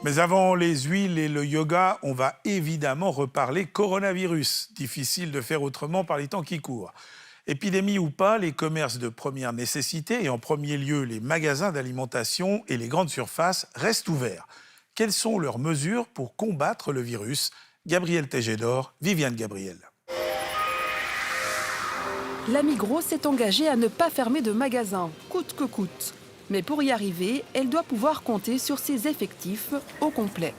Mais avant les huiles et le yoga, on va évidemment reparler coronavirus. Difficile de faire autrement par les temps qui courent. Épidémie ou pas, les commerces de première nécessité et en premier lieu les magasins d'alimentation et les grandes surfaces restent ouverts. Quelles sont leurs mesures pour combattre le virus? Gabriel Tégédor, Viviane Gabriel. La Migros s'est engagée à ne pas fermer de magasins, coûte que coûte. Mais pour y arriver, elle doit pouvoir compter sur ses effectifs au complet.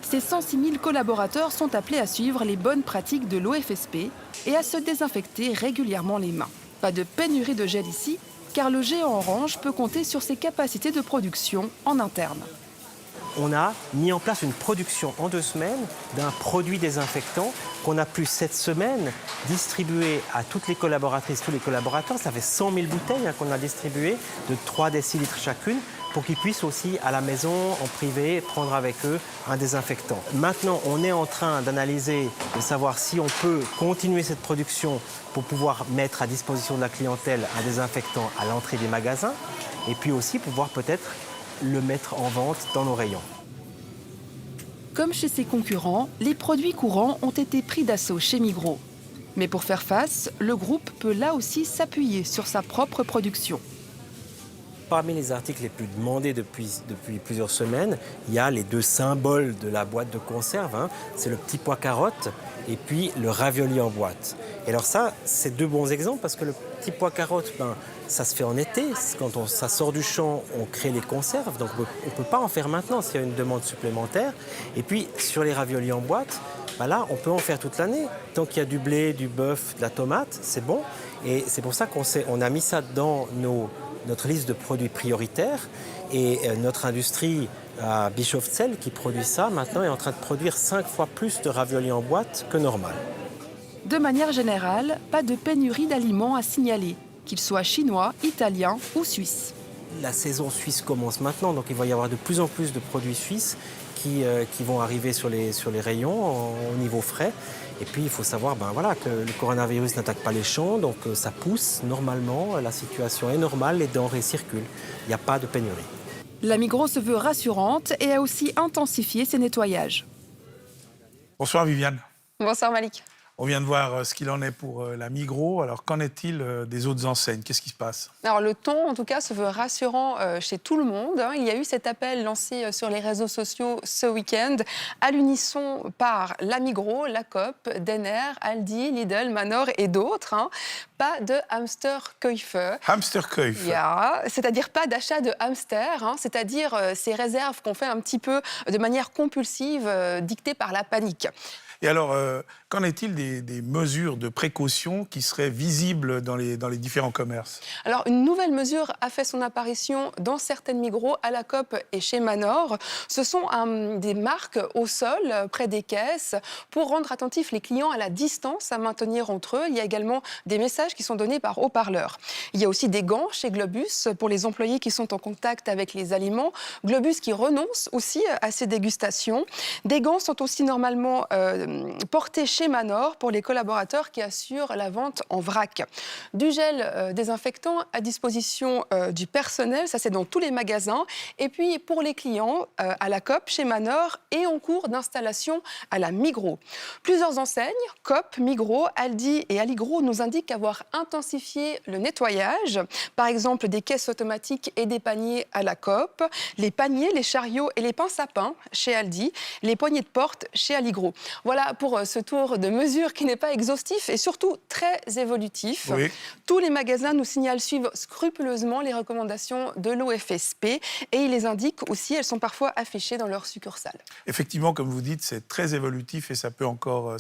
Ses 106 000 collaborateurs sont appelés à suivre les bonnes pratiques de l'OFSP et à se désinfecter régulièrement les mains. Pas de pénurie de gel ici, car le géant orange peut compter sur ses capacités de production en interne. On a mis en place une production en 2 semaines d'un produit désinfectant qu'on a pu cette semaine distribuer à toutes les collaboratrices, tous les collaborateurs. Ça fait 100 000 bouteilles qu'on a distribuées de 3 décilitres chacune pour qu'ils puissent aussi à la maison, en privé, prendre avec eux un désinfectant. Maintenant, on est en train d'analyser, de savoir si on peut continuer cette production pour pouvoir mettre à disposition de la clientèle un désinfectant à l'entrée des magasins et puis aussi pouvoir peut-être le mettre en vente dans nos rayons. Comme chez ses concurrents, les produits courants ont été pris d'assaut chez Migros. Mais pour faire face, le groupe peut là aussi s'appuyer sur sa propre production. Parmi les articles les plus demandés depuis plusieurs semaines, il y a les 2 symboles de la boîte de conserve. C'est le petit pois carotte et puis le ravioli en boîte. Et alors ça, c'est 2 bons exemples parce que le petit pois carotte, ça se fait en été. Quand ça sort du champ, on crée les conserves. Donc on ne peut pas en faire maintenant s'il y a une demande supplémentaire. Et puis sur les raviolis en boîte, là, on peut en faire toute l'année. Tant qu'il y a du blé, du bœuf, de la tomate, c'est bon. Et c'est pour ça qu'on a mis ça dans notre liste de produits prioritaires. Et notre industrie à Bischofszell, qui produit ça, maintenant est en train de produire 5 fois plus de raviolis en boîte que normal. De manière générale, pas de pénurie d'aliments à signaler, qu'ils soient chinois, italiens ou suisses. La saison suisse commence maintenant, donc il va y avoir de plus en plus de produits suisses qui vont arriver sur les rayons au niveau frais. Et puis il faut savoir que le coronavirus n'attaque pas les champs, donc ça pousse normalement, la situation est normale, les denrées circulent, il n'y a pas de pénurie. La Migros se veut rassurante et a aussi intensifié ses nettoyages. Bonsoir Viviane. Bonsoir Malik. On vient de voir ce qu'il en est pour la Migros. Alors, qu'en est-il des autres enseignes? Qu'est-ce qui se passe? Alors le ton, en tout cas, se veut rassurant chez tout le monde. Il y a eu cet appel lancé sur les réseaux sociaux ce week-end, à l'unisson par la Migros, la Coop, Denner, Aldi, Lidl, Manor et d'autres. Pas de Hamsterkäufe. Hamsterkäufe. Yeah. C'est-à-dire pas d'achat de hamster, c'est-à-dire ces réserves qu'on fait un petit peu de manière compulsive, dictée par la panique. Et alors, qu'en est-il des mesures de précaution qui seraient visibles dans les différents commerces? Alors, une nouvelle mesure a fait son apparition dans certaines Migros, à la Coop et chez Manor. Ce sont des marques au sol, près des caisses, pour rendre attentifs les clients à la distance à maintenir entre eux. Il y a également des messages qui sont donnés par haut-parleur. Il y a aussi des gants chez Globus pour les employés qui sont en contact avec les aliments. Globus qui renonce aussi à ces dégustations. Des gants sont aussi normalement porté chez Manor pour les collaborateurs qui assurent la vente en vrac. Du gel désinfectant à disposition du personnel, ça c'est dans tous les magasins. Et puis pour les clients, à la Coop, chez Manor et en cours d'installation à la Migros. Plusieurs enseignes, Coop, Migros, Aldi et Alligro nous indiquent avoir intensifié le nettoyage. Par exemple, des caisses automatiques et des paniers à la Coop, les paniers, les chariots et les pinces à pain chez Aldi, les poignées de porte chez Alligro. Voilà pour ce tour de mesures qui n'est pas exhaustif et surtout très évolutif. Oui. Tous les magasins nous signalent suivre scrupuleusement les recommandations de l'OFSP et ils les indiquent aussi, elles sont parfois affichées dans leur succursale. Effectivement, comme vous dites, c'est très évolutif et ça peut encore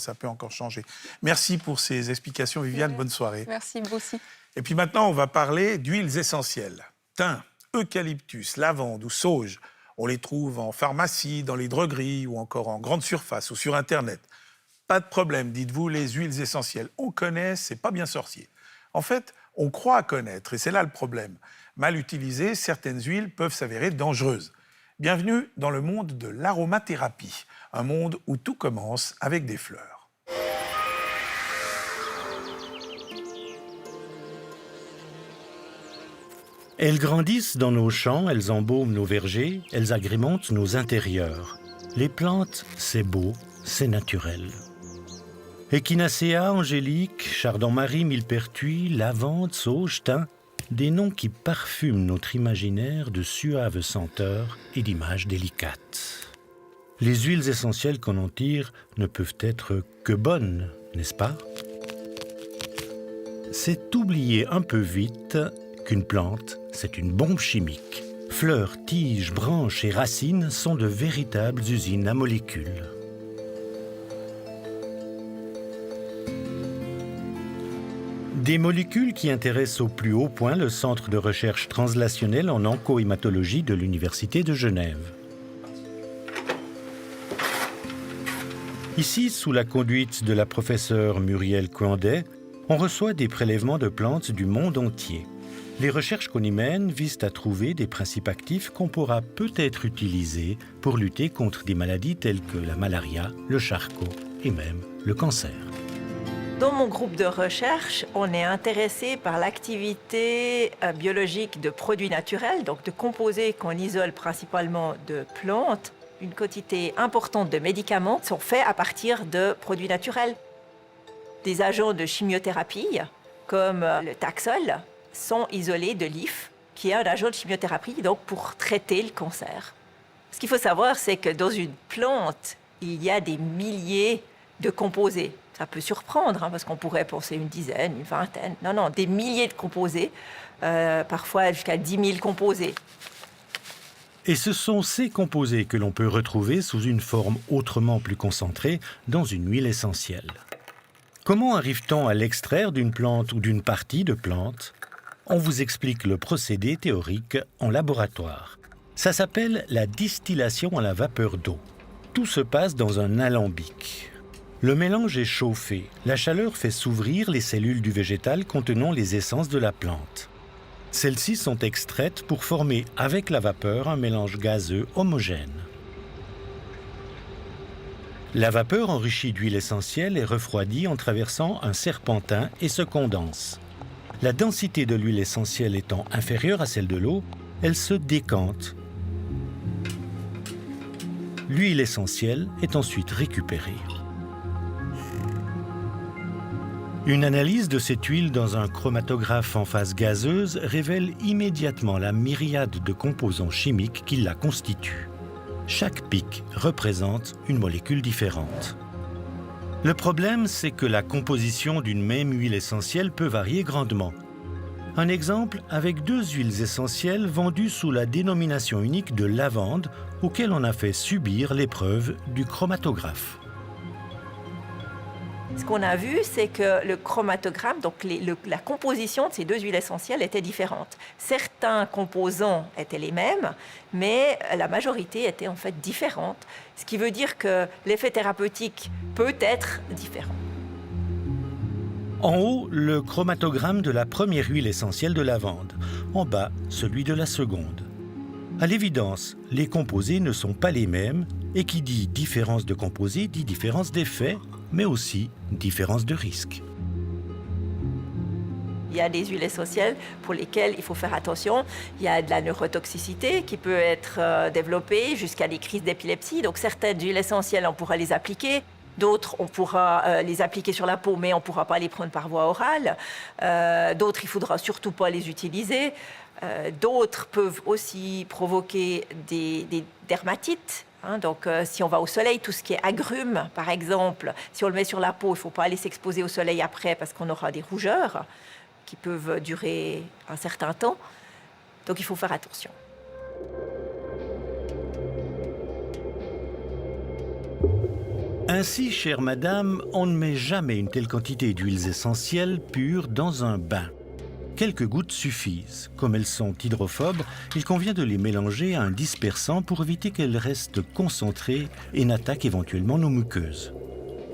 changer. Merci pour ces explications, Viviane. Bonne soirée. Merci, vous aussi. Et puis maintenant, on va parler d'huiles essentielles. Thym, eucalyptus, lavande ou sauge. On les trouve en pharmacie, dans les drogueries ou encore en grande surface ou sur Internet. Pas de problème, dites-vous, les huiles essentielles. On connaît, c'est pas bien sorcier. En fait, on croit connaître et c'est là le problème. Mal utilisées, certaines huiles peuvent s'avérer dangereuses. Bienvenue dans le monde de l'aromathérapie, un monde où tout commence avec des fleurs. Elles grandissent dans nos champs, elles embaument nos vergers, elles agrémentent nos intérieurs. Les plantes, c'est beau, c'est naturel. Echinacea, angélique, chardon-marie, millepertuis, lavande, sauge, thym, des noms qui parfument notre imaginaire de suaves senteurs et d'images délicates. Les huiles essentielles qu'on en tire ne peuvent être que bonnes, n'est-ce pas? C'est oublier un peu vite qu'une plante, c'est une bombe chimique. Fleurs, tiges, branches et racines sont de véritables usines à molécules. Des molécules qui intéressent au plus haut point le Centre de recherche translationnelle en oncohématologie de l'Université de Genève. Ici, sous la conduite de la professeure Muriel Coindet, on reçoit des prélèvements de plantes du monde entier. Les recherches qu'on y mène visent à trouver des principes actifs qu'on pourra peut-être utiliser pour lutter contre des maladies telles que la malaria, le charcot et même le cancer. Dans mon groupe de recherche, on est intéressé par l'activité biologique de produits naturels, donc de composés qu'on isole principalement de plantes. Une quantité importante de médicaments sont faits à partir de produits naturels. Des agents de chimiothérapie, comme le Taxol, sont isolés de l'IF, qui est un agent de chimiothérapie donc pour traiter le cancer. Ce qu'il faut savoir, c'est que dans une plante, il y a des milliers de composés. Ça peut surprendre, parce qu'on pourrait penser une dizaine, une vingtaine. Non, des milliers de composés, parfois jusqu'à 10 000 composés. Et ce sont ces composés que l'on peut retrouver sous une forme autrement plus concentrée dans une huile essentielle. Comment arrive-t-on à l'extraire d'une plante ou d'une partie de plante? On vous explique le procédé théorique en laboratoire. Ça s'appelle la distillation à la vapeur d'eau. Tout se passe dans un alambic. Le mélange est chauffé. La chaleur fait s'ouvrir les cellules du végétal contenant les essences de la plante. Celles-ci sont extraites pour former avec la vapeur un mélange gazeux homogène. La vapeur enrichie d'huile essentielle est refroidie en traversant un serpentin et se condense. La densité de l'huile essentielle étant inférieure à celle de l'eau, elle se décante. L'huile essentielle est ensuite récupérée. Une analyse de cette huile dans un chromatographe en phase gazeuse révèle immédiatement la myriade de composants chimiques qui la constituent. Chaque pic représente une molécule différente. Le problème, c'est que la composition d'une même huile essentielle peut varier grandement. Un exemple avec 2 huiles essentielles vendues sous la dénomination unique de lavande, auxquelles on a fait subir l'épreuve du chromatographe. Ce qu'on a vu, c'est que le chromatogramme, donc la composition de ces 2 huiles essentielles était différente. Certains composants étaient les mêmes, mais la majorité était en fait différente, ce qui veut dire que l'effet thérapeutique peut être différent. En haut, le chromatogramme de la première huile essentielle de lavande. En bas, celui de la seconde. À l'évidence, les composés ne sont pas les mêmes, et qui dit différence de composés dit différence d'effet, mais aussi différence de risque. Il y a des huiles essentielles pour lesquelles il faut faire attention. Il y a de la neurotoxicité qui peut être développée jusqu'à des crises d'épilepsie. Donc certaines huiles essentielles, on pourra les appliquer. D'autres, on pourra les appliquer sur la peau, mais on ne pourra pas les prendre par voie orale. D'autres, il ne faudra surtout pas les utiliser. D'autres peuvent aussi provoquer des dermatites. Donc, si on va au soleil, tout ce qui est agrumes, par exemple, si on le met sur la peau, il ne faut pas aller s'exposer au soleil après parce qu'on aura des rougeurs qui peuvent durer un certain temps. Donc, il faut faire attention. Ainsi, chère madame, on ne met jamais une telle quantité d'huiles essentielles pures dans un bain. Quelques gouttes suffisent. Comme elles sont hydrophobes, il convient de les mélanger à un dispersant pour éviter qu'elles restent concentrées et n'attaquent éventuellement nos muqueuses.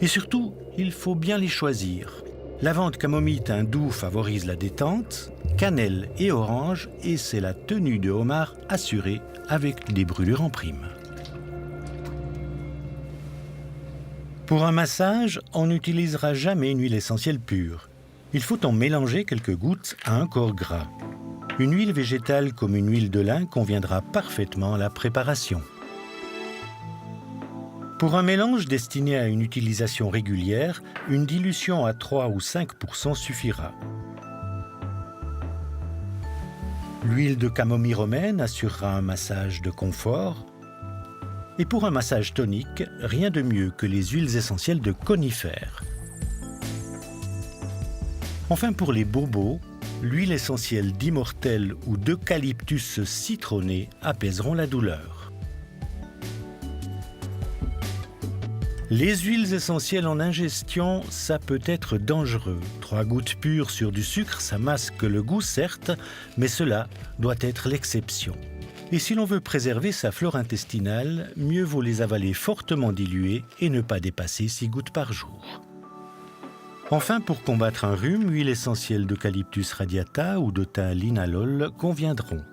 Et surtout, il faut bien les choisir. Lavande, camomille, thym doux favorise la détente, cannelle et orange, et c'est la tenue de homard assurée avec des brûlures en prime. Pour un massage, on n'utilisera jamais une huile essentielle pure. Il faut en mélanger quelques gouttes à un corps gras. Une huile végétale comme une huile de lin conviendra parfaitement à la préparation. Pour un mélange destiné à une utilisation régulière, une dilution à 3 ou 5% suffira. L'huile de camomille romaine assurera un massage de confort. Et pour un massage tonique, rien de mieux que les huiles essentielles de conifères. Enfin, pour les bobos, l'huile essentielle d'immortelle ou d'eucalyptus citronné apaiseront la douleur. Les huiles essentielles en ingestion, ça peut être dangereux. 3 gouttes pures sur du sucre, ça masque le goût, certes, mais cela doit être l'exception. Et si l'on veut préserver sa flore intestinale, mieux vaut les avaler fortement diluées et ne pas dépasser 6 gouttes par jour. Enfin, pour combattre un rhume, huile essentielle d'Eucalyptus radiata ou de thym linalol conviendront.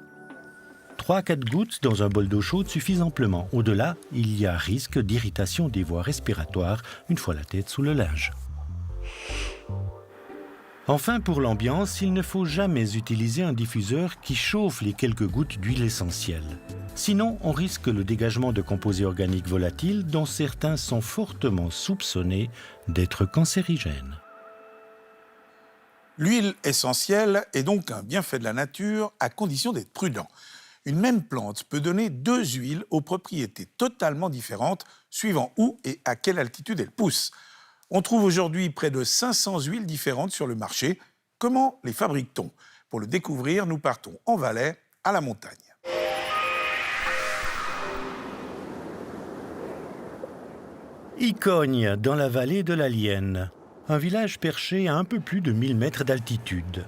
3 à 4 gouttes dans un bol d'eau chaude suffisent amplement. Au-delà, il y a risque d'irritation des voies respiratoires une fois la tête sous le linge. Enfin, pour l'ambiance, il ne faut jamais utiliser un diffuseur qui chauffe les quelques gouttes d'huile essentielle. Sinon, on risque le dégagement de composés organiques volatiles dont certains sont fortement soupçonnés d'être cancérigènes. L'huile essentielle est donc un bienfait de la nature à condition d'être prudent. Une même plante peut donner 2 huiles aux propriétés totalement différentes suivant où et à quelle altitude elle pousse. On trouve aujourd'hui près de 500 huiles différentes sur le marché. Comment les fabrique-t-on? Pour le découvrir, nous partons en Valais, à la montagne. Icogne, dans la vallée de la Lienne, un village perché à un peu plus de 1000 mètres d'altitude.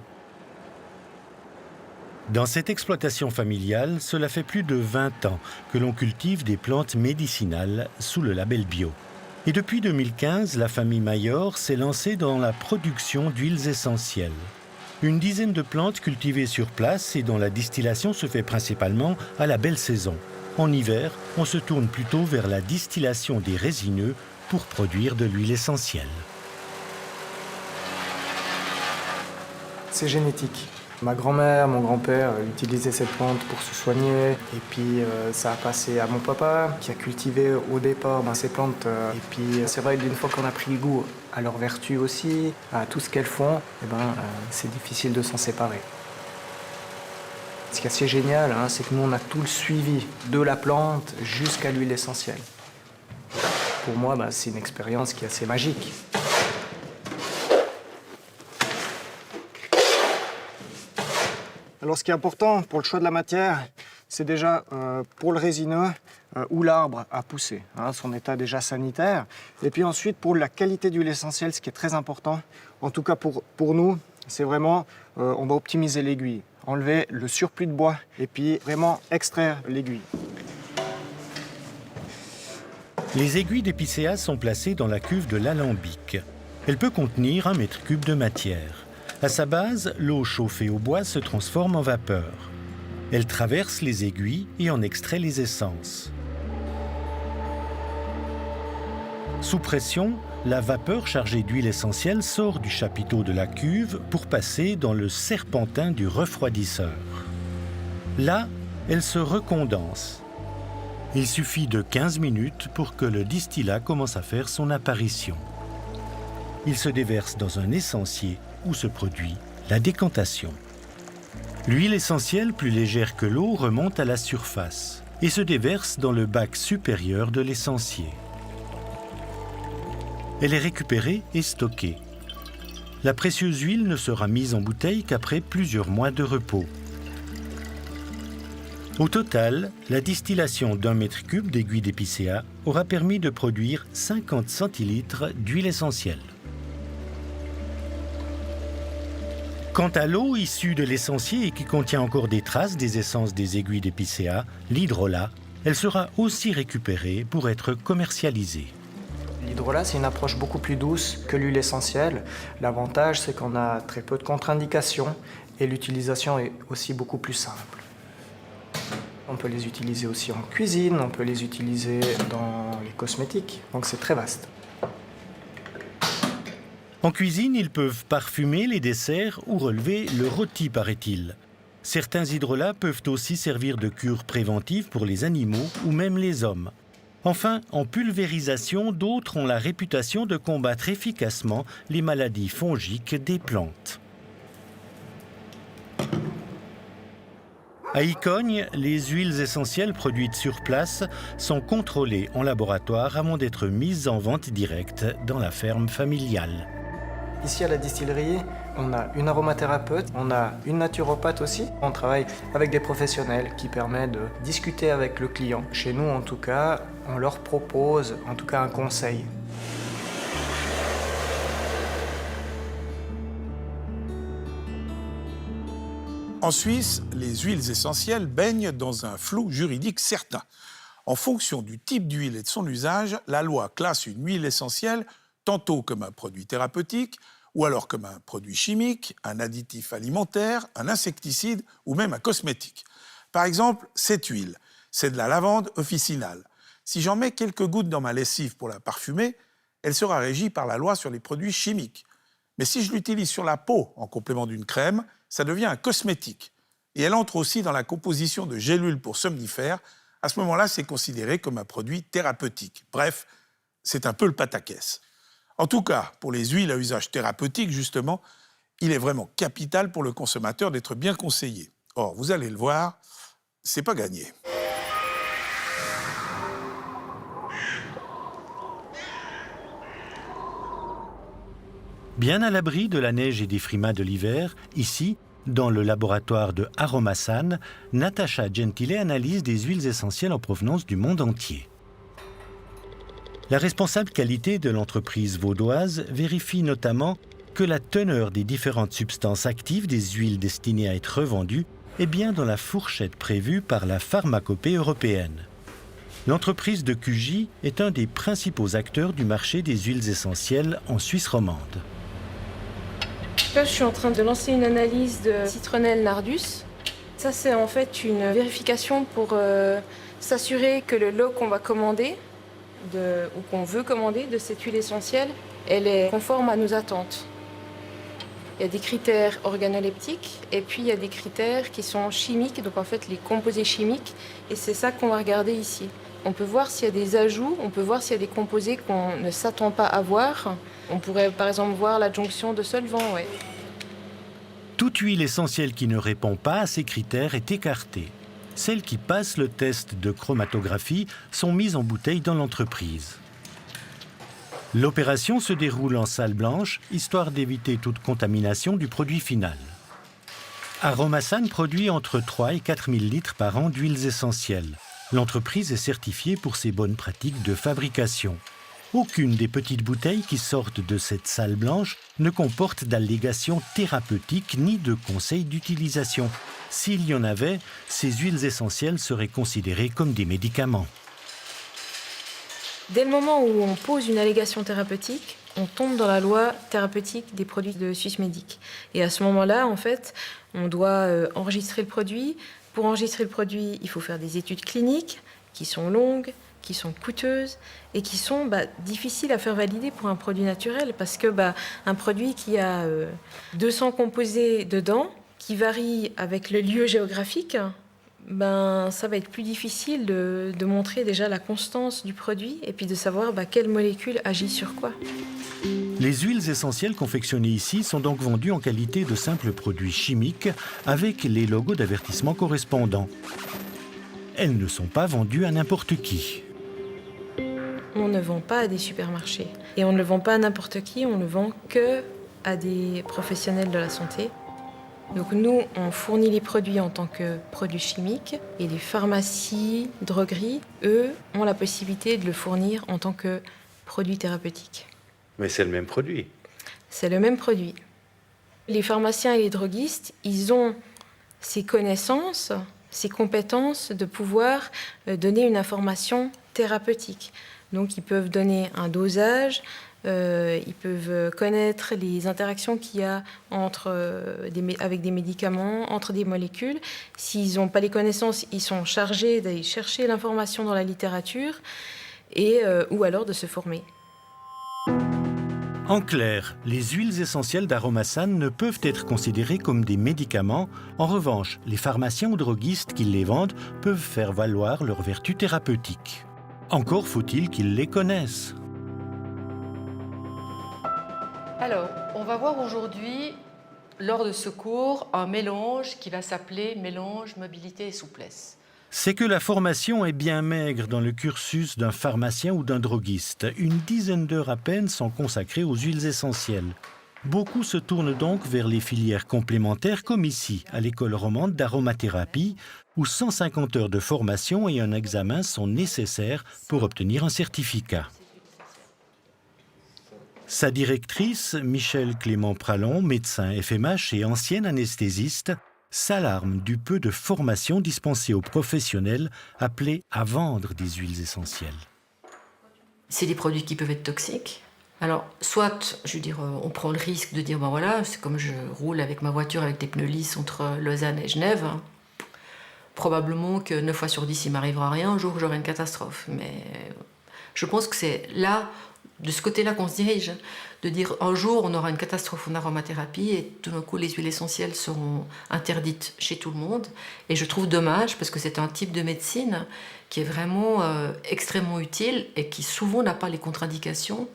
Dans cette exploitation familiale, cela fait plus de 20 ans que l'on cultive des plantes médicinales sous le label bio. Et depuis 2015, la famille Mayor s'est lancée dans la production d'huiles essentielles. Une dizaine de plantes cultivées sur place et dont la distillation se fait principalement à la belle saison. En hiver, on se tourne plutôt vers la distillation des résineux pour produire de l'huile essentielle. C'est génétique. Ma grand-mère, mon grand-père utilisaient cette plante pour se soigner. Et puis ça a passé à mon papa qui a cultivé au départ ces plantes. Et puis c'est vrai qu'une fois qu'on a pris goût à leurs vertus aussi, à tout ce qu'elles font, c'est difficile de s'en séparer. Ce qui est assez génial, c'est que nous on a tout le suivi de la plante jusqu'à l'huile essentielle. Pour moi, c'est une expérience qui est assez magique. Alors ce qui est important pour le choix de la matière, c'est déjà pour le résineux où l'arbre a poussé, son état déjà sanitaire. Et puis ensuite pour la qualité d'huile essentielle, ce qui est très important, en tout cas pour nous, c'est vraiment, on va optimiser l'aiguille, enlever le surplus de bois et puis vraiment extraire l'aiguille. Les aiguilles d'épicéa sont placées dans la cuve de l'alambic. Elle peut contenir 1 mètre cube de matière. À sa base, l'eau chauffée au bois se transforme en vapeur. Elle traverse les aiguilles et en extrait les essences. Sous pression, la vapeur chargée d'huile essentielle sort du chapiteau de la cuve pour passer dans le serpentin du refroidisseur. Là, elle se recondense. Il suffit de 15 minutes pour que le distillat commence à faire son apparition. Il se déverse dans un essencier où se produit la décantation. L'huile essentielle, plus légère que l'eau, remonte à la surface et se déverse dans le bac supérieur de l'essencier. Elle est récupérée et stockée. La précieuse huile ne sera mise en bouteille qu'après plusieurs mois de repos. Au total, la distillation d'1 mètre cube d'aiguille d'épicéa aura permis de produire 50 centilitres d'huile essentielle. Quant à l'eau issue de l'essencier et qui contient encore des traces des essences des aiguilles d'épicéa, l'hydrolat, elle sera aussi récupérée pour être commercialisée. L'hydrolat, c'est une approche beaucoup plus douce que l'huile essentielle. L'avantage, c'est qu'on a très peu de contre-indications et l'utilisation est aussi beaucoup plus simple. On peut les utiliser aussi en cuisine, on peut les utiliser dans les cosmétiques, donc c'est très vaste. En cuisine, ils peuvent parfumer les desserts ou relever le rôti, paraît-il. Certains hydrolats peuvent aussi servir de cure préventive pour les animaux ou même les hommes. Enfin, en pulvérisation, d'autres ont la réputation de combattre efficacement les maladies fongiques des plantes. À Icogne, les huiles essentielles produites sur place sont contrôlées en laboratoire avant d'être mises en vente directe dans la ferme familiale. Ici à la distillerie, on a une aromathérapeute, on a une naturopathe aussi. On travaille avec des professionnels qui permettent de discuter avec le client. Chez nous en tout cas, on leur propose en tout cas un conseil. En Suisse, les huiles essentielles baignent dans un flou juridique certain. En fonction du type d'huile et de son usage, la loi classe une huile essentielle tantôt comme un produit thérapeutique, ou alors comme un produit chimique, un additif alimentaire, un insecticide ou même un cosmétique. Par exemple, cette huile, c'est de la lavande officinale. Si j'en mets quelques gouttes dans ma lessive pour la parfumer, elle sera régie par la loi sur les produits chimiques. Mais si je l'utilise sur la peau en complément d'une crème, ça devient un cosmétique. Et elle entre aussi dans la composition de gélules pour somnifères. À ce moment-là, c'est considéré comme un produit thérapeutique. Bref, c'est un peu le pataquès. En tout cas, pour les huiles à usage thérapeutique, justement, il est vraiment capital pour le consommateur d'être bien conseillé. Or, vous allez le voir, c'est pas gagné. Bien à l'abri de la neige et des frimas de l'hiver, ici, dans le laboratoire de Aromasan, Natacha Gentile analyse des huiles essentielles en provenance du monde entier. La responsable qualité de l'entreprise vaudoise vérifie notamment que la teneur des différentes substances actives des huiles destinées à être revendues est bien dans la fourchette prévue par la pharmacopée européenne. L'entreprise de Cugy est un des principaux acteurs du marché des huiles essentielles en Suisse romande. Là, je suis en train de lancer une analyse de citronnelle nardus. Ça, c'est en fait une vérification pour s'assurer que le lot qu'on va commander, ou qu'on veut commander de cette huile essentielle, elle est conforme à nos attentes. Il y a des critères organoleptiques et puis il y a des critères qui sont chimiques, donc en fait les composés chimiques, et c'est ça qu'on va regarder ici. On peut voir s'il y a des ajouts, on peut voir s'il y a des composés qu'on ne s'attend pas à voir. On pourrait par exemple voir l'adjonction de solvants, ouais. Toute huile essentielle qui ne répond pas à ces critères est écartée. Celles qui passent le test de chromatographie sont mises en bouteille dans l'entreprise. L'opération se déroule en salle blanche, histoire d'éviter toute contamination du produit final. Aromasan produit entre 3 et 4 000 litres par an d'huiles essentielles. L'entreprise est certifiée pour ses bonnes pratiques de fabrication. Aucune des petites bouteilles qui sortent de cette salle blanche ne comporte d'allégations thérapeutiques ni de conseils d'utilisation. S'il y en avait, ces huiles essentielles seraient considérées comme des médicaments. Dès le moment où on pose une allégation thérapeutique, on tombe dans la loi thérapeutique des produits de Swissmedic. Et à ce moment-là, en fait, on doit enregistrer le produit. Pour enregistrer le produit, il faut faire des études cliniques qui sont longues, qui sont coûteuses et qui sont difficiles à faire valider pour un produit naturel parce que un produit qui a 200 composés dedans, qui varie avec le lieu géographique, ça va être plus difficile de montrer déjà la constance du produit et puis de savoir quelle molécule agit sur quoi. Les huiles essentielles confectionnées ici sont donc vendues en qualité de simples produits chimiques avec les logos d'avertissement correspondants. Elles ne sont pas vendues à n'importe qui. On ne vend pas à des supermarchés. Et on ne le vend pas à n'importe qui, on ne le vend que à des professionnels de la santé. Donc nous, on fournit les produits en tant que produits chimiques et les pharmacies, drogueries, eux, ont la possibilité de le fournir en tant que produit thérapeutique. Mais c'est le même produit. C'est le même produit. Les pharmaciens et les droguistes, ils ont ces connaissances, ces compétences de pouvoir donner une information thérapeutique. Donc ils peuvent donner un dosage, ils peuvent connaître les interactions qu'il y a avec des médicaments, entre des molécules. S'ils n'ont pas les connaissances, ils sont chargés d'aller chercher l'information dans la littérature ou alors de se former. En clair, les huiles essentielles d'Aromasan ne peuvent être considérées comme des médicaments. En revanche, les pharmaciens ou droguistes qui les vendent peuvent faire valoir leurs vertus thérapeutiques. Encore faut-il qu'ils les connaissent. Alors, on va voir aujourd'hui, lors de ce cours, un mélange qui va s'appeler mélange mobilité et souplesse. C'est que la formation est bien maigre dans le cursus d'un pharmacien ou d'un droguiste. Une dizaine d'heures à peine sont consacrées aux huiles essentielles. Beaucoup se tournent donc vers les filières complémentaires comme ici, à l'école romande d'aromathérapie, où 150 heures de formation et un examen sont nécessaires pour obtenir un certificat. Sa directrice, Michèle Clément-Pralon, médecin FMH et ancienne anesthésiste, s'alarme du peu de formation dispensée aux professionnels appelés à vendre des huiles essentielles. C'est des produits qui peuvent être toxiques. Alors, soit, on prend le risque de dire, ben voilà, c'est comme je roule avec ma voiture avec des pneus lisses entre Lausanne et Genève. Probablement que 9 fois sur 10, il m'arrivera rien, un jour j'aurai une catastrophe. Mais je pense que c'est là, de ce côté-là qu'on se dirige, de dire un jour on aura une catastrophe en aromathérapie et tout d'un coup les huiles essentielles seront interdites chez tout le monde. Et je trouve dommage parce que c'est un type de médecine qui est vraiment extrêmement utile et qui souvent n'a pas les contre-indications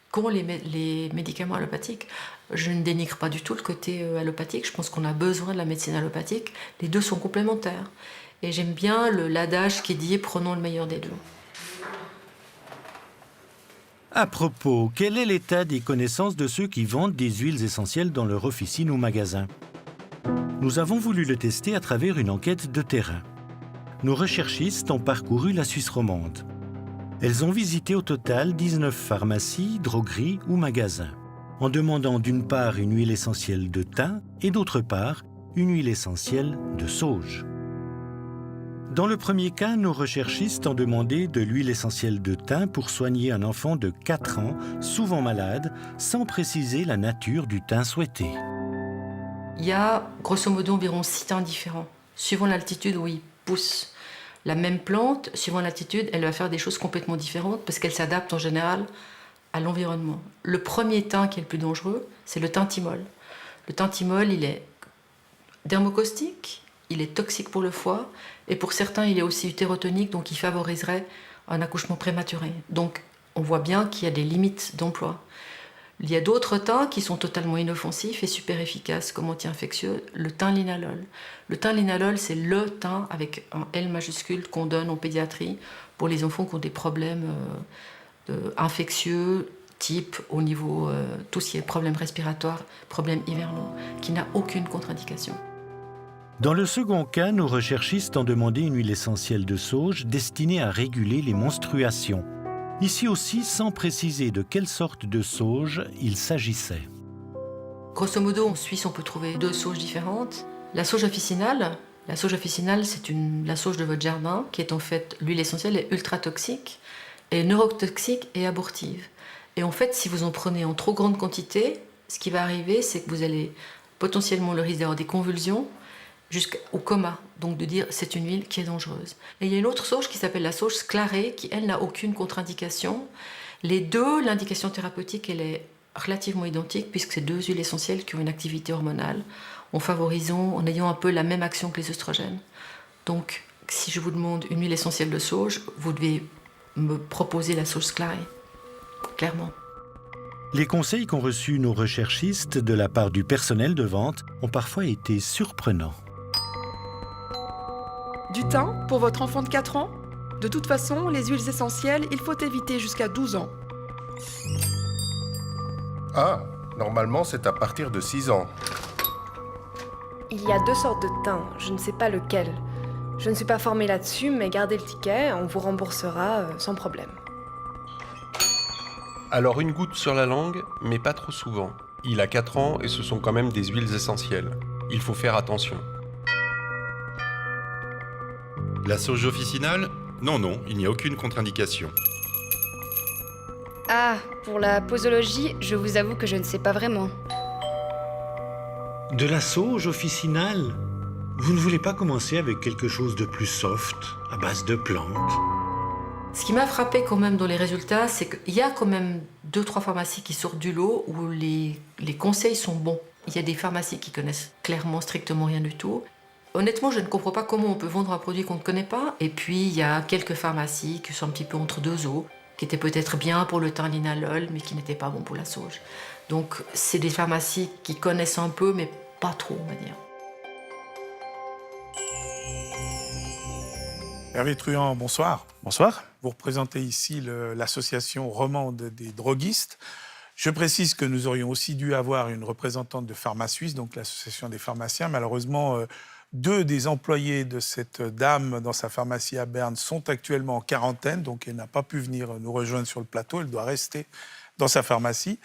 qu'ont les médicaments allopathiques. Je ne dénigre pas du tout le côté allopathique, je pense qu'on a besoin de la médecine allopathique, les deux sont complémentaires. Et j'aime bien l'adage qui dit « prenons le meilleur des deux ». À propos, quel est l'état des connaissances de ceux qui vendent des huiles essentielles dans leur officine ou magasin? Nous avons voulu le tester à travers une enquête de terrain. Nos recherchistes ont parcouru la Suisse romande. Elles ont visité au total 19 pharmacies, drogueries ou magasins, en demandant d'une part une huile essentielle de thym et d'autre part une huile essentielle de sauge. Dans le premier cas, nos recherchistes ont demandé de l'huile essentielle de thym pour soigner un enfant de 4 ans, souvent malade, sans préciser la nature du thym souhaité. Il y a grosso modo environ 6 thym différents, suivant l'altitude où ils poussent. La même plante, suivant l'altitude, elle va faire des choses complètement différentes parce qu'elle s'adapte en général à l'environnement. Le premier thym qui est le plus dangereux, c'est le thymtimol. Le thymtimol, il est dermocaustique, il est toxique pour le foie et pour certains, il est aussi utérotonique, donc il favoriserait un accouchement prématuré. Donc on voit bien qu'il y a des limites d'emploi. Il y a d'autres thym qui sont totalement inoffensifs et super efficaces comme anti-infectieux, le thymlinalol. Le thymlinalol, c'est le thym avec un L majuscule qu'on donne en pédiatrie pour les enfants qui ont des problèmes infectieux, type au niveau tout ce qui est problèmes respiratoires, problèmes hivernaux, qui n'a aucune contre-indication. Dans le second cas, nos recherchistes ont demandé une huile essentielle de sauge destinée à réguler les menstruations. Ici aussi, sans préciser de quelle sorte de sauge il s'agissait. Grosso modo, en Suisse, on peut trouver 2 sauges différentes. La sauge officinale, c'est la sauge de votre jardin, qui est en fait, l'huile essentielle est ultra toxique, et neurotoxique et abortive. Et en fait, si vous en prenez en trop grande quantité, ce qui va arriver, c'est que vous allez potentiellement le risque d'avoir des convulsions, jusqu'au coma, donc de dire c'est une huile qui est dangereuse. Et il y a une autre sauge qui s'appelle la sauge sclarée, qui elle n'a aucune contre-indication. Les deux, l'indication thérapeutique, elle est relativement identique, puisque c'est 2 huiles essentielles qui ont une activité hormonale, en ayant un peu la même action que les œstrogènes. Donc, si je vous demande une huile essentielle de sauge, vous devez me proposer la sauge sclarée, clairement. Les conseils qu'ont reçus nos recherchistes de la part du personnel de vente ont parfois été surprenants. Du thym pour votre enfant de 4 ans? De toute façon, les huiles essentielles, il faut éviter jusqu'à 12 ans. Ah, normalement c'est à partir de 6 ans. Il y a 2 sortes de thym, je ne sais pas lequel. Je ne suis pas formée là-dessus, mais gardez le ticket, on vous remboursera sans problème. Alors une goutte sur la langue, mais pas trop souvent. Il a 4 ans et ce sont quand même des huiles essentielles. Il faut faire attention. La sauge officinale? Non, il n'y a aucune contre-indication. Ah, pour la posologie, je vous avoue que je ne sais pas vraiment. De la sauge officinale? Vous ne voulez pas commencer avec quelque chose de plus soft, à base de plantes? Ce qui m'a frappé quand même dans les résultats, c'est qu'il y a quand même 2-3 pharmacies qui sortent du lot où les conseils sont bons. Il y a des pharmacies qui connaissent clairement strictement rien du tout. Honnêtement, je ne comprends pas comment on peut vendre un produit qu'on ne connaît pas. Et puis, il y a quelques pharmacies qui sont un petit peu entre deux eaux, qui étaient peut-être bien pour le thym linalol, mais qui n'étaient pas bons pour la sauge. Donc, c'est des pharmacies qui connaissent un peu, mais pas trop, on va dire. Hervé Truand, bonsoir. Bonsoir. Vous représentez ici l'association romande des droguistes. Je précise que nous aurions aussi dû avoir une représentante de PharmaSuisse, donc l'association des pharmaciens. Malheureusement, 2 des employés de cette dame dans sa pharmacie à Berne sont actuellement en quarantaine, donc elle n'a pas pu venir nous rejoindre sur le plateau. Elle doit rester dans sa pharmacie.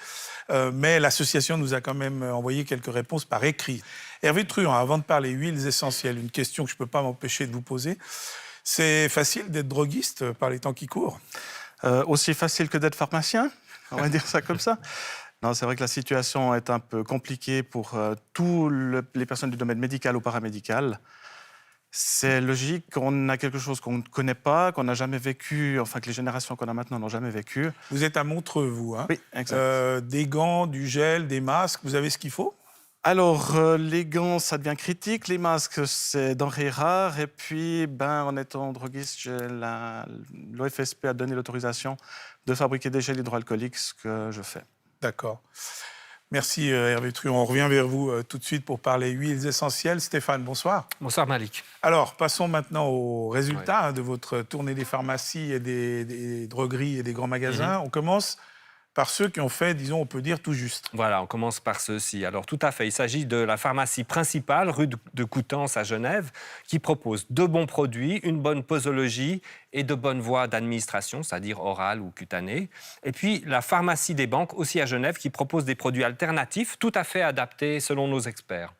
Mais l'association nous a quand même envoyé quelques réponses par écrit. Hervé Truand, avant de parler huiles essentielles, une question que je ne peux pas m'empêcher de vous poser. C'est facile d'être droguiste par les temps qui courent? Aussi facile que d'être pharmacien, on va dire ça comme ça. Non, c'est vrai que la situation est un peu compliquée pour tous les personnes du domaine médical ou paramédical. C'est logique qu'on a quelque chose qu'on ne connaît pas, qu'on n'a jamais vécu, enfin que les générations qu'on a maintenant n'ont jamais vécu. Vous êtes à Montreux, vous, hein? Oui, exact. Des gants, du gel, des masques, vous avez ce qu'il faut? Alors, les gants, ça devient critique. Les masques, c'est denrée rare. Et puis, en étant droguiste, l'OFSP a donné l'autorisation de fabriquer des gels hydroalcooliques, ce que je fais. D'accord. Merci Hervé Truand. On revient vers vous tout de suite pour parler huiles essentielles. Stéphane, bonsoir. Bonsoir Malik. Alors, passons maintenant aux résultats de votre tournée des pharmacies et des drogueries et des grands magasins. On commence par ceux qui ont fait, disons, on peut dire tout juste. Voilà, on commence par ceux-ci. Alors, tout à fait, il s'agit de la pharmacie principale, rue de Coutances à Genève, qui propose de bons produits, une bonne posologie et de bonnes voies d'administration, c'est-à-dire orale ou cutanée. Et puis, la pharmacie des banques, aussi à Genève, qui propose des produits alternatifs, tout à fait adaptés selon nos experts.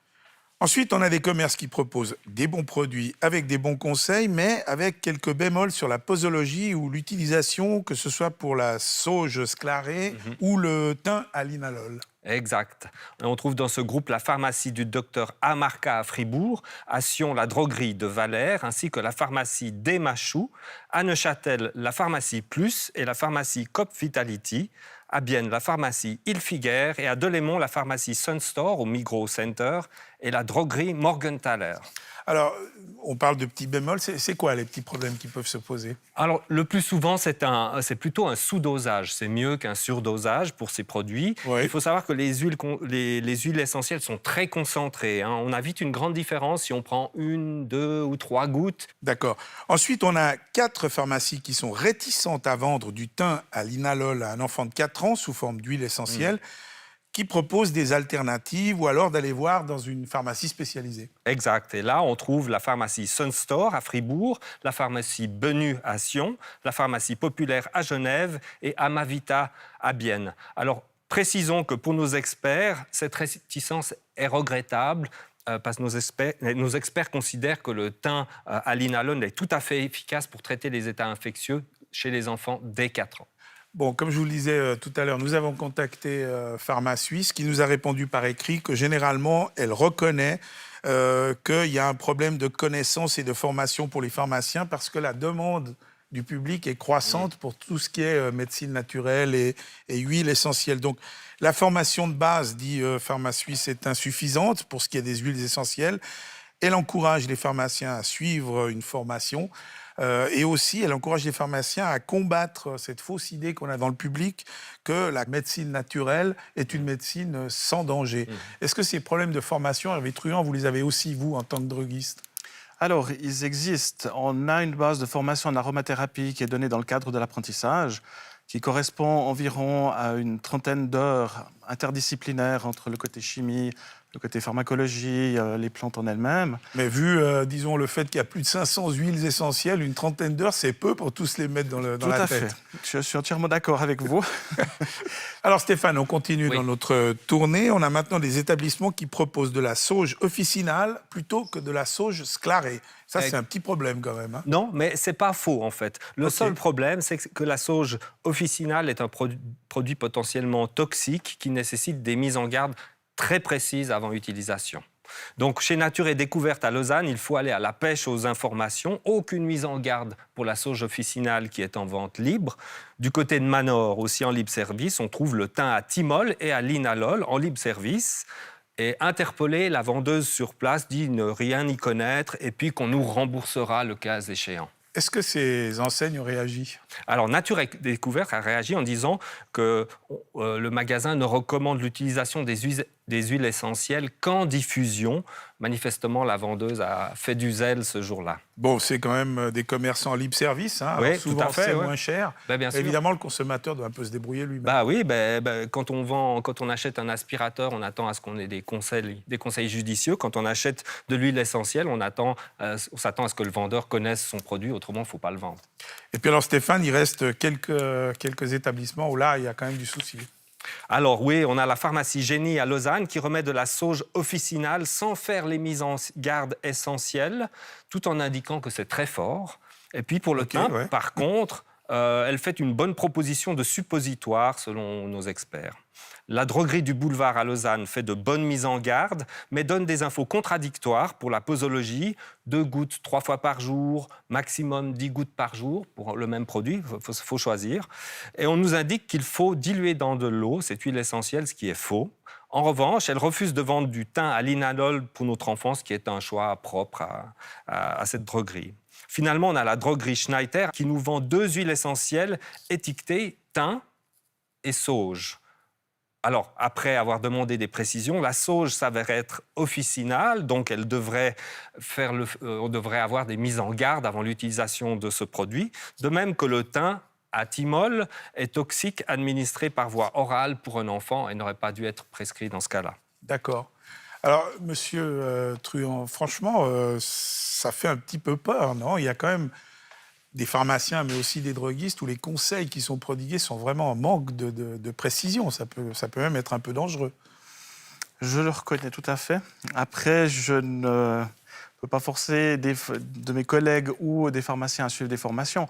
Ensuite, on a des commerces qui proposent des bons produits avec des bons conseils, mais avec quelques bémols sur la posologie ou l'utilisation, que ce soit pour la sauge sclarée ou le thym à linalol. Exact. On trouve dans ce groupe la pharmacie du docteur Amarca à Fribourg, à Sion la droguerie de Valère, ainsi que la pharmacie des Machou, à Neuchâtel la pharmacie Plus et la pharmacie Cop Vitality, à Bienne la pharmacie Ilfiguer et à Delémont la pharmacie Sunstore au Migros Center et la droguerie Morgenthaler. Alors, on parle de petits bémols. C'est quoi les petits problèmes qui peuvent se poser? Alors, le plus souvent, c'est plutôt un sous-dosage. C'est mieux qu'un surdosage pour ces produits. Oui. Il faut savoir que les huiles essentielles sont très concentrées, hein. On a vite une grande différence si on prend 1, 2 ou 3 gouttes. D'accord. Ensuite, on a 4 pharmacies qui sont réticentes à vendre du thym à linalol à un enfant de 4 ans sous forme d'huile essentielle. Qui proposent des alternatives ou alors d'aller voir dans une pharmacie spécialisée. Exact. Et là, on trouve la pharmacie Sunstore à Fribourg, la pharmacie Benu à Sion, la pharmacie Populaire à Genève et Amavita à Bienne. Alors, précisons que pour nos experts, cette réticence est regrettable parce que nos experts considèrent que le thym à linalol est tout à fait efficace pour traiter les états infectieux chez les enfants dès 4 ans. Bon, comme je vous le disais tout à l'heure, nous avons contacté PharmaSuisse qui nous a répondu par écrit que généralement, elle reconnaît qu'il y a un problème de connaissance et de formation pour les pharmaciens parce que la demande du public est croissante pour tout ce qui est médecine naturelle et huile essentielle. Donc, la formation de base, dit PharmaSuisse, est insuffisante pour ce qui est des huiles essentielles. Elle encourage les pharmaciens à suivre une formation. Et aussi, elle encourage les pharmaciens à combattre cette fausse idée qu'on a dans le public que la médecine naturelle est une médecine sans danger. Est-ce que ces problèmes de formation, Hervé Truand, vous les avez aussi, vous, en tant que droguiste? Alors, ils existent. On a une base de formation en aromathérapie qui est donnée dans le cadre de l'apprentissage, qui correspond environ à une 30aine d'heures interdisciplinaires entre le côté chimie, le côté pharmacologie, les plantes en elles-mêmes. Mais vu, disons, le fait qu'il y a plus de 500 huiles essentielles, une 30aine d'heures, c'est peu pour tous les mettre dans la tête. Tout à fait. Je suis entièrement d'accord avec vous. Alors Stéphane, on continue dans notre tournée. On a maintenant des établissements qui proposent de la sauge officinale plutôt que de la sauge sclarée. Ça, c'est un petit problème quand même. Hein. Non, mais c'est pas faux en fait. Le seul problème, c'est que la sauge officinale est un produit potentiellement toxique qui nécessite des mises en garde très précises avant utilisation. Donc, chez Nature et Découverte à Lausanne, il faut aller à la pêche aux informations. Aucune mise en garde pour la sauge officinale qui est en vente libre. Du côté de Manor, aussi en libre service, on trouve le thym à thymol et à linalol en libre service. et interpeller la vendeuse sur place, dit ne rien y connaître et puis qu'on nous remboursera le cas échéant. Est-ce que ces enseignes ont réagi? Alors, Nature et Découverte a réagi en disant que le magasin ne recommande l'utilisation des huiles essentielles qu'en diffusion. Manifestement, la vendeuse a fait du zèle ce jour-là. Bon, c'est quand même des commerçants libre service, hein. Oui, Alors souvent tout à fait, c'est ouais. moins cher. Bien sûr. Évidemment, le consommateur doit un peu se débrouiller lui-même. Bah oui, quand on achète un aspirateur, on attend à ce qu'on ait des conseils judicieux. Quand on achète de l'huile essentielle, on s'attend à ce que le vendeur connaisse son produit, autrement, il ne faut pas le vendre. Et puis alors, Stéphane, il reste quelques établissements où là, il y a quand même du souci. Alors oui, on a la pharmacie Génie à Lausanne qui remet de la sauge officinale sans faire les mises en garde essentielles, tout en indiquant que c'est très fort. Et puis pour le thym, par contre, elle fait une bonne proposition de suppositoire selon nos experts. La droguerie du boulevard à Lausanne fait de bonnes mises en garde, mais donne des infos contradictoires pour la posologie. 2 gouttes 3 fois par jour, maximum 10 gouttes par jour pour le même produit, il faut choisir. Et on nous indique qu'il faut diluer dans de l'eau cette huile essentielle, ce qui est faux. En revanche, elle refuse de vendre du thym à linalol pour notre enfant, ce qui est un choix propre à cette droguerie. Finalement, on a la droguerie Schneider qui nous vend 2 huiles essentielles étiquetées thym et sauge. Alors, après avoir demandé des précisions, la sauge s'avère être officinale, donc on devrait avoir des mises en garde avant l'utilisation de ce produit, de même que le thym à thymol est toxique administré par voie orale pour un enfant et n'aurait pas dû être prescrit dans ce cas-là. D'accord. Alors, monsieur Truand, franchement, ça fait un petit peu peur, non? Il y a quand même des pharmaciens, mais aussi des droguistes, où les conseils qui sont prodigués sont vraiment en manque de précision. Ça peut même être un peu dangereux. Je le reconnais tout à fait. Après, je ne peux pas forcer de mes collègues ou des pharmaciens à suivre des formations.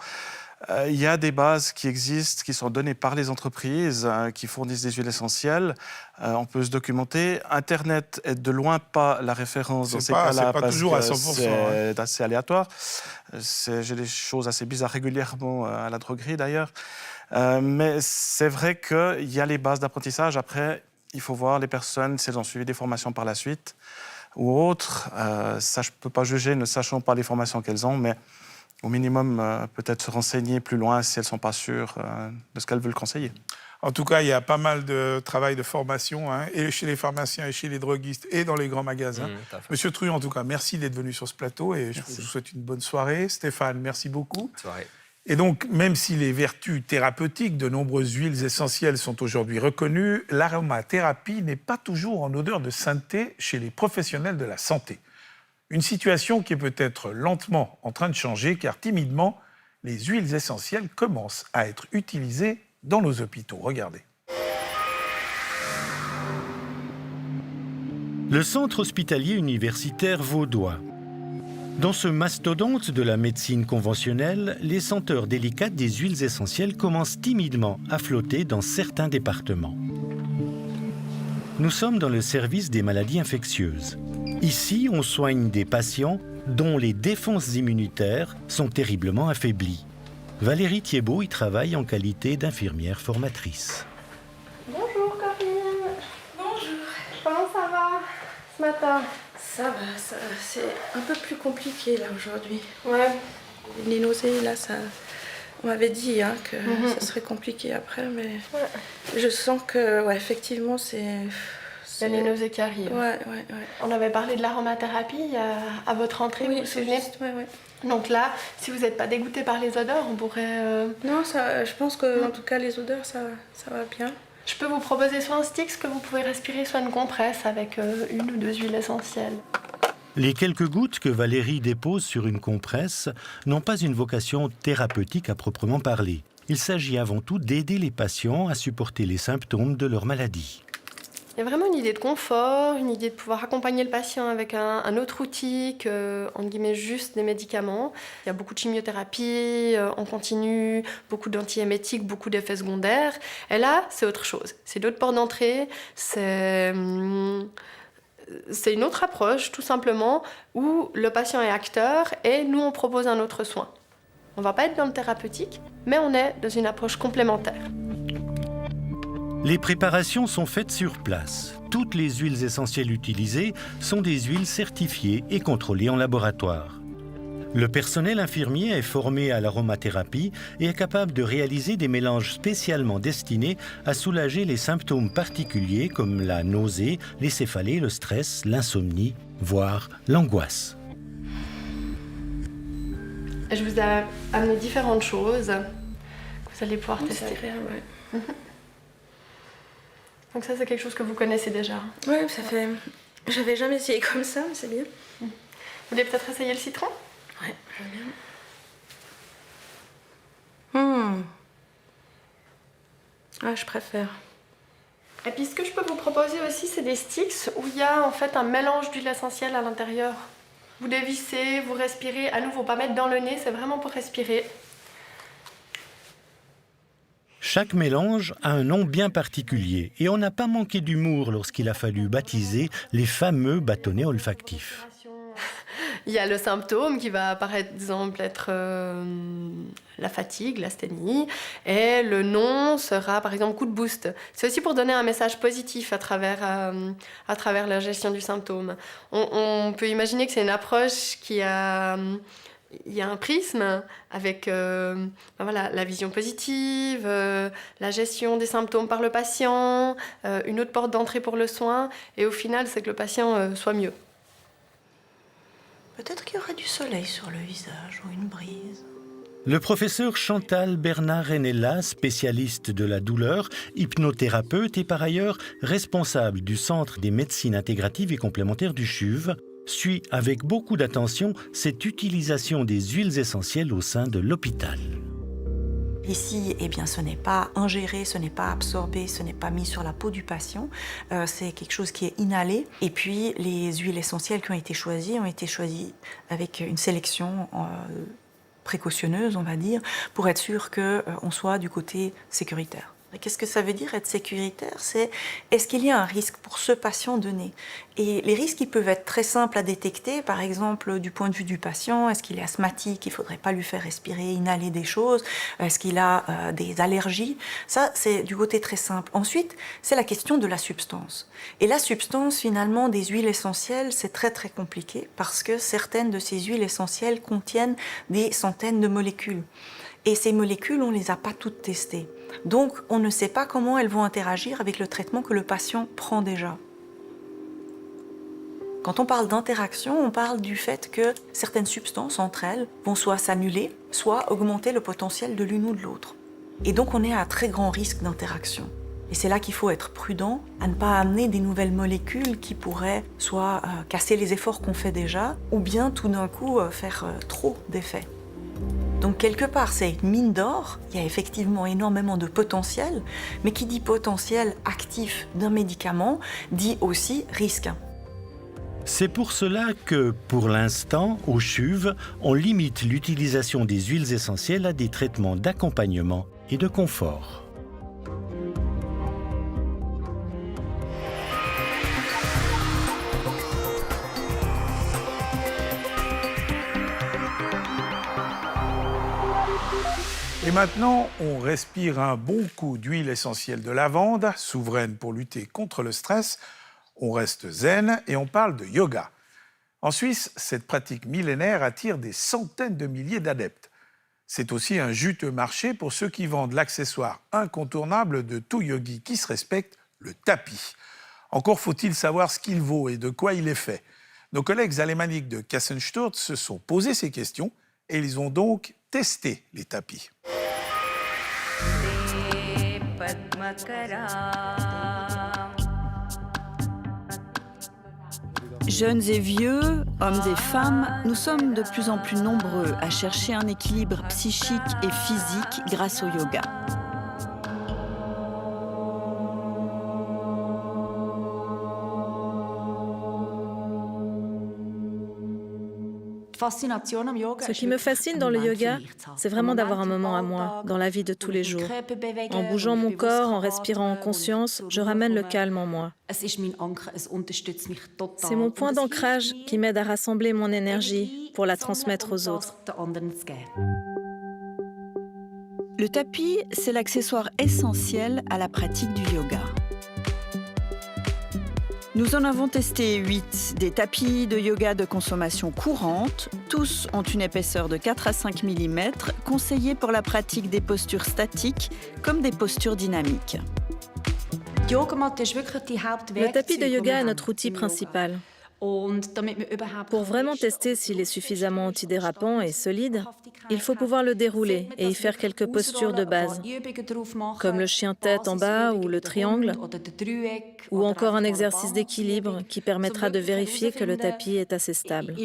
Il y a des bases qui existent, qui sont données par les entreprises qui fournissent des huiles essentielles. On peut se documenter. Internet est de loin pas la référence dans ces cas-là. C'est pas toujours à 100%. C'est assez aléatoire. J'ai des choses assez bizarres régulièrement à la droguerie d'ailleurs. Mais c'est vrai qu'il y a les bases d'apprentissage. Après, il faut voir les personnes si elles ont suivi des formations par la suite ou autres. Ça, je ne peux pas juger, ne sachant pas les formations qu'elles ont, mais au minimum, peut-être se renseigner plus loin si elles ne sont pas sûres de ce qu'elles veulent conseiller. En tout cas, il y a pas mal de travail de formation, hein, et chez les pharmaciens, et chez les droguistes, et dans les grands magasins. Monsieur Truand, en tout cas, merci d'être venu sur ce plateau, et je vous souhaite une bonne soirée. Stéphane, merci beaucoup. Bonne soirée. Et donc, même si les vertus thérapeutiques de nombreuses huiles essentielles sont aujourd'hui reconnues, l'aromathérapie n'est pas toujours en odeur de sainteté chez les professionnels de la santé. Une situation qui est peut-être lentement en train de changer, car timidement, les huiles essentielles commencent à être utilisées dans nos hôpitaux. Regardez. Le centre hospitalier universitaire vaudois. Dans ce mastodonte de la médecine conventionnelle, les senteurs délicates des huiles essentielles commencent timidement à flotter dans certains départements. Nous sommes dans le service des maladies infectieuses. Ici, on soigne des patients dont les défenses immunitaires sont terriblement affaiblies. Valérie Thiebaud y travaille en qualité d'infirmière formatrice. Bonjour Corinne. Bonjour. Comment ça va ce matin? Ça va, c'est un peu plus compliqué là aujourd'hui. Ouais, les nausées là, ça... On m'avait dit que ça serait compliqué après, mais je sens que, effectivement, c'est... Il y a les nausées qui arrivent. Ouais. On avait parlé de l'aromathérapie à votre entrée, vous vous souvenez? Ouais. Donc là, si vous n'êtes pas dégoûté par les odeurs, on pourrait... Non, ça, je pense que en tout cas, les odeurs, ça va bien. Je peux vous proposer soit un stick que vous pouvez respirer, soit une compresse avec 1 ou 2 huiles essentielles. Les quelques gouttes que Valérie dépose sur une compresse n'ont pas une vocation thérapeutique à proprement parler. Il s'agit avant tout d'aider les patients à supporter les symptômes de leur maladie. Il y a vraiment une idée de confort, une idée de pouvoir accompagner le patient avec un autre outil que, entre guillemets, juste des médicaments. Il y a beaucoup de chimiothérapie en continu, beaucoup d'antiémétiques, beaucoup d'effets secondaires. Et là, c'est autre chose. C'est d'autres portes d'entrée, c'est une autre approche, tout simplement, où le patient est acteur et nous, on propose un autre soin. On ne va pas être dans le thérapeutique, mais on est dans une approche complémentaire. Les préparations sont faites sur place. Toutes les huiles essentielles utilisées sont des huiles certifiées et contrôlées en laboratoire. Le personnel infirmier est formé à l'aromathérapie et est capable de réaliser des mélanges spécialement destinés à soulager les symptômes particuliers comme la nausée, les céphalées, le stress, l'insomnie, voire l'angoisse. Je vous ai amené différentes choses que vous allez pouvoir tester. Donc ça, c'est quelque chose que vous connaissez déjà. Oui, ça fait... J'avais jamais essayé comme ça, mais c'est bien. Vous voulez peut-être essayer le citron? Ouais, j'aime bien. Ah, je préfère. Et puis ce que je peux vous proposer aussi, c'est des sticks où il y a en fait un mélange d'huile essentielle à l'intérieur. Vous dévissez, vous respirez, à nouveau pas mettre dans le nez, c'est vraiment pour respirer. Chaque mélange a un nom bien particulier et on n'a pas manqué d'humour lorsqu'il a fallu baptiser les fameux bâtonnets olfactifs. Il y a le symptôme qui va par exemple être la fatigue, l'asthénie, et le nom sera par exemple coup de boost. C'est aussi pour donner un message positif à travers la gestion du symptôme. On peut imaginer que c'est une approche qui a... Il y a un prisme avec voilà, la vision positive, la gestion des symptômes par le patient, une autre porte d'entrée pour le soin, et au final, c'est que le patient soit mieux. Peut-être qu'il y aura du soleil sur le visage ou une brise. Le professeur Chantal Bernard-Renella, spécialiste de la douleur, hypnothérapeute et par ailleurs responsable du Centre des médecines intégratives et complémentaires du CHUV, suit avec beaucoup d'attention cette utilisation des huiles essentielles au sein de l'hôpital. Ici, eh bien, ce n'est pas ingéré, ce n'est pas absorbé, ce n'est pas mis sur la peau du patient. C'est quelque chose qui est inhalé. Et puis, les huiles essentielles qui ont été choisies avec une sélection précautionneuse, on va dire, pour être sûr qu'on soit du côté sécuritaire. Qu'est-ce que ça veut dire être sécuritaire? C'est est-ce qu'il y a un risque pour ce patient donné? Et les risques, ils peuvent être très simples à détecter, par exemple du point de vue du patient. Est-ce qu'il est asthmatique? Il ne faudrait pas lui faire respirer, inhaler des choses. Est-ce qu'il a des allergies? Ça, c'est du côté très simple. Ensuite, c'est la question de la substance. Et la substance, finalement, des huiles essentielles, c'est très très compliqué parce que certaines de ces huiles essentielles contiennent des centaines de molécules. Et ces molécules, on ne les a pas toutes testées. Donc, on ne sait pas comment elles vont interagir avec le traitement que le patient prend déjà. Quand on parle d'interaction, on parle du fait que certaines substances entre elles vont soit s'annuler, soit augmenter le potentiel de l'une ou de l'autre. Et donc, on est à très grand risque d'interaction. Et c'est là qu'il faut être prudent à ne pas amener des nouvelles molécules qui pourraient soit casser les efforts qu'on fait déjà, ou bien tout d'un coup faire trop d'effets. Donc quelque part, c'est une mine d'or, il y a effectivement énormément de potentiel, mais qui dit potentiel actif d'un médicament, dit aussi risque. C'est pour cela que, pour l'instant, au CHUV, on limite l'utilisation des huiles essentielles à des traitements d'accompagnement et de confort. Et maintenant, on respire un bon coup d'huile essentielle de lavande, souveraine pour lutter contre le stress. On reste zen et on parle de yoga. En Suisse, cette pratique millénaire attire des centaines de milliers d'adeptes. C'est aussi un juteux marché pour ceux qui vendent l'accessoire incontournable de tout yogi qui se respecte, le tapis. Encore faut-il savoir ce qu'il vaut et de quoi il est fait. Nos collègues alémaniques de Kassensturz se sont posé ces questions et ils ont donc testé les tapis. Jeunes et vieux, hommes et femmes, nous sommes de plus en plus nombreux à chercher un équilibre psychique et physique grâce au yoga. Ce qui me fascine dans le yoga, c'est vraiment d'avoir un moment à moi, dans la vie de tous les jours. En bougeant mon corps, en respirant en conscience, je ramène le calme en moi. C'est mon point d'ancrage qui m'aide à rassembler mon énergie pour la transmettre aux autres. Le tapis, c'est l'accessoire essentiel à la pratique du yoga. Nous en avons testé 8, des tapis de yoga de consommation courante. Tous ont une épaisseur de 4 à 5 mm, conseillés pour la pratique des postures statiques comme des postures dynamiques. Le tapis de yoga est notre outil principal. Pour vraiment tester s'il est suffisamment antidérapant et solide, il faut pouvoir le dérouler et y faire quelques postures de base, comme le chien-tête en bas ou le triangle, ou encore un exercice d'équilibre qui permettra de vérifier que le tapis est assez stable.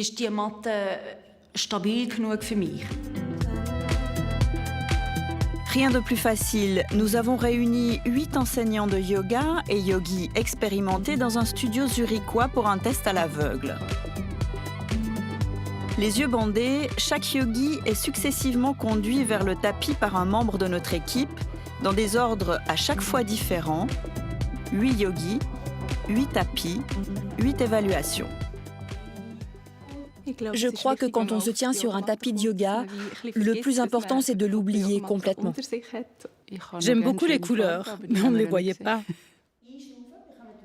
Rien de plus facile, nous avons réuni 8 enseignants de yoga et yogis expérimentés dans un studio zurichois pour un test à l'aveugle. Les yeux bandés, chaque yogi est successivement conduit vers le tapis par un membre de notre équipe, dans des ordres à chaque fois différents. 8 yogis, 8 tapis, 8 évaluations. Je crois que quand on se tient sur un tapis de yoga, le plus important, c'est de l'oublier complètement. J'aime beaucoup les couleurs, mais on ne les voyait pas.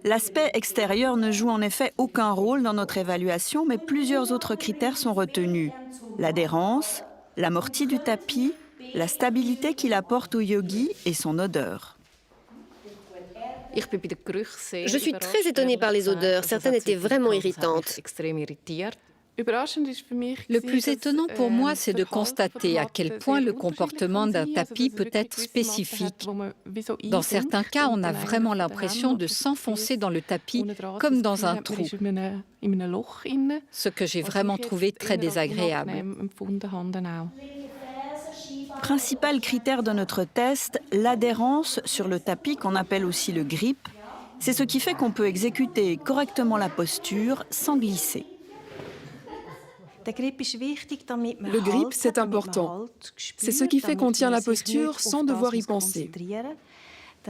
L'aspect extérieur ne joue en effet aucun rôle dans notre évaluation, mais plusieurs autres critères sont retenus. L'adhérence, l'amorti du tapis, la stabilité qu'il apporte au yogi et son odeur. Je suis très étonnée par les odeurs. Certaines étaient vraiment irritantes. Le plus étonnant pour moi, c'est de constater à quel point le comportement d'un tapis peut être spécifique. Dans certains cas, on a vraiment l'impression de s'enfoncer dans le tapis comme dans un trou, ce que j'ai vraiment trouvé très désagréable. Principal critère de notre test, l'adhérence sur le tapis qu'on appelle aussi le grip. C'est ce qui fait qu'on peut exécuter correctement la posture sans glisser. Le grip, c'est important. C'est ce qui fait qu'on tient la posture sans devoir y penser.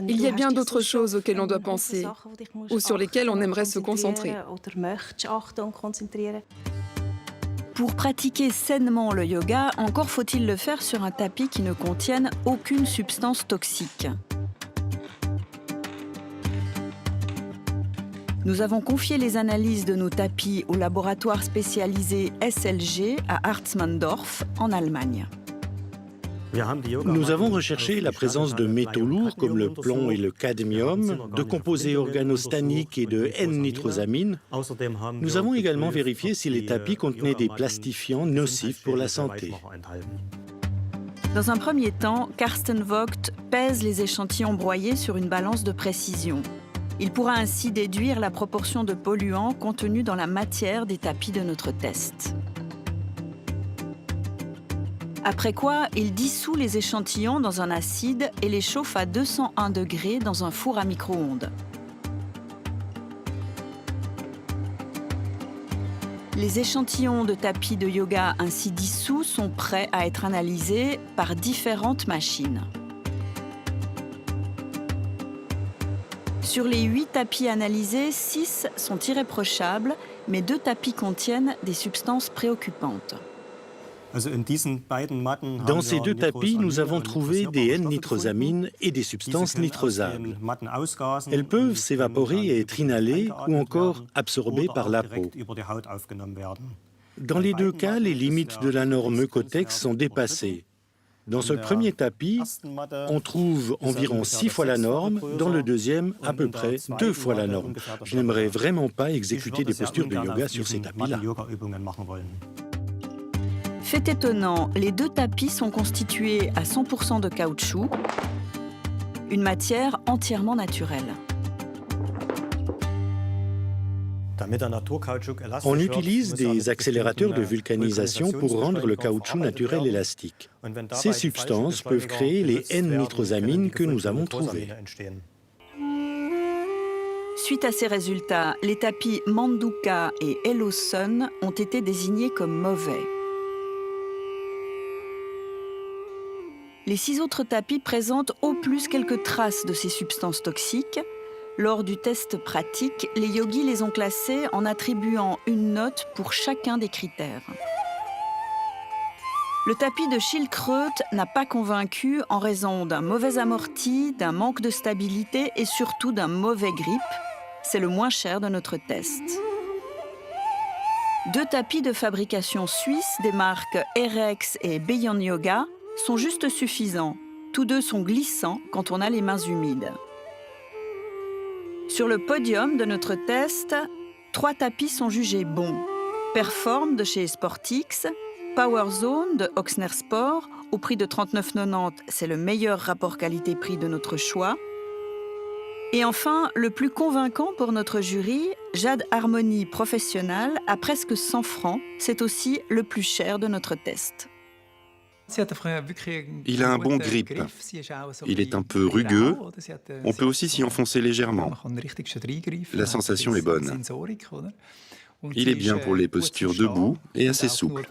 Il y a bien d'autres choses auxquelles on doit penser ou sur lesquelles on aimerait se concentrer. Pour pratiquer sainement le yoga, encore faut-il le faire sur un tapis qui ne contienne aucune substance toxique. Nous avons confié les analyses de nos tapis au laboratoire spécialisé SLG à Hartmannsdorf, en Allemagne. Nous avavons recherché la présence de métaux lourds comme le plomb et le cadmium, de composés organostaniques et de N-nitrosamine. Nous avons également vérifié si les tapis contenaient des plastifiants nocifs pour la santé. Dans un premier temps, Carsten Vogt pèse les échantillons broyés sur une balance de précision. Il pourra ainsi déduire la proportion de polluants contenus dans la matière des tapis de notre test. Après quoi, il dissout les échantillons dans un acide et les chauffe à 201 degrés dans un four à micro-ondes. Les échantillons de tapis de yoga ainsi dissous sont prêts à être analysés par différentes machines. Sur les 8 tapis analysés, 6 sont irréprochables, mais 2 tapis contiennent des substances préoccupantes. Dans ces 2 tapis, nous avons trouvé des N-nitrosamines et des substances nitrosables. Elles peuvent s'évaporer et être inhalées ou encore absorbées par la peau. Dans les 2 cas, les limites de la norme Eucotex sont dépassées. Dans ce premier tapis, on trouve environ 6 fois la norme, dans le deuxième, à peu près 2 fois la norme. Je n'aimerais vraiment pas exécuter des postures de yoga sur ces tapis-là. Fait étonnant, les 2 tapis sont constitués à 100% de caoutchouc, une matière entièrement naturelle. On utilise des accélérateurs de vulcanisation pour rendre le caoutchouc naturel élastique. Ces substances peuvent créer les N-nitrosamines que nous avons trouvées. Suite à ces résultats, les tapis Manduka et Hello Sun ont été désignés comme mauvais. Les 6 autres tapis présentent au plus quelques traces de ces substances toxiques. Lors du test pratique, les yogis les ont classés en attribuant une note pour chacun des critères. Le tapis de Schildkröt n'a pas convaincu en raison d'un mauvais amorti, d'un manque de stabilité et surtout d'un mauvais grip. C'est le moins cher de notre test. 2 tapis de fabrication suisse des marques Erex et Beyond Yoga sont juste suffisants. Tous deux sont glissants quand on a les mains humides. Sur le podium de notre test, 3 tapis sont jugés bons. Perform de chez Sportix, Power Zone de Oxner Sport, au prix de 39,90, c'est le meilleur rapport qualité-prix de notre choix. Et enfin, le plus convaincant pour notre jury, Jade Harmony Professional à presque 100 francs. C'est aussi le plus cher de notre test. Il a un bon grip. Il est un peu rugueux. On peut aussi s'y enfoncer légèrement. La sensation est bonne. Il est bien pour les postures debout et assez souple.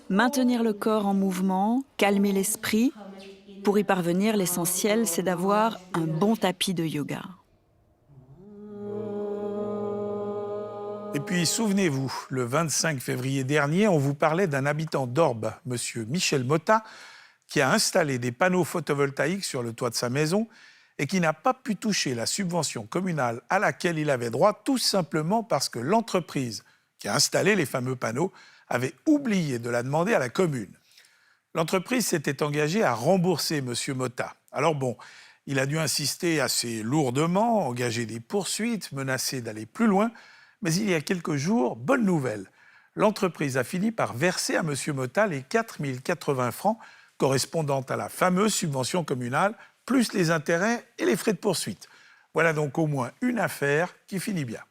Maintenir le corps en mouvement, calmer l'esprit. Pour y parvenir, l'essentiel, c'est d'avoir un bon tapis de yoga. Et puis, souvenez-vous, le 25 février dernier, on vous parlait d'un habitant d'Orbe, M. Michel Motta, qui a installé des panneaux photovoltaïques sur le toit de sa maison et qui n'a pas pu toucher la subvention communale à laquelle il avait droit, tout simplement parce que l'entreprise qui a installé les fameux panneaux avait oublié de la demander à la commune. L'entreprise s'était engagée à rembourser M. Motta. Alors bon, il a dû insister assez lourdement, engager des poursuites, menacer d'aller plus loin. Mais il y a quelques jours, bonne nouvelle, l'entreprise a fini par verser à M. Motta les 4 080 francs correspondant à la fameuse subvention communale, plus les intérêts et les frais de poursuite. Voilà donc au moins une affaire qui finit bien.